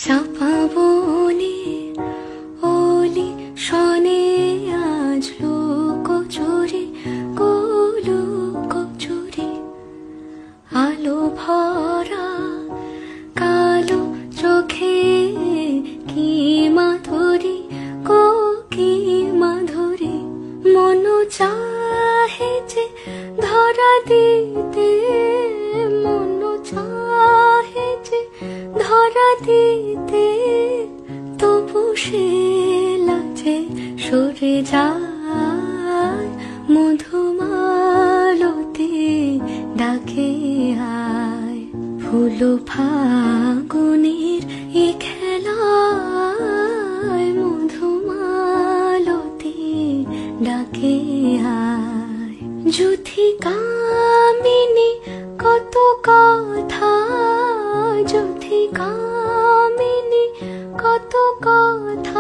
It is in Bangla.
চাপা বনে অলি শনে আজ লুকোচুরি লুকোচুরি আলো ভরা কালো চোখে কি মাধুরী কি মাধুরী মন চাহে যে ধরা দিতে মন চাহে যে ধরা দিতে তবু সে লাজে সরে যায় মধুমালতি ডাকে আয় ফুল ফাগুনের এ খেলায় মধুমালতি ডাকে আয় যুথি কামিনী কত কথা যুথি কামিনী কত কথা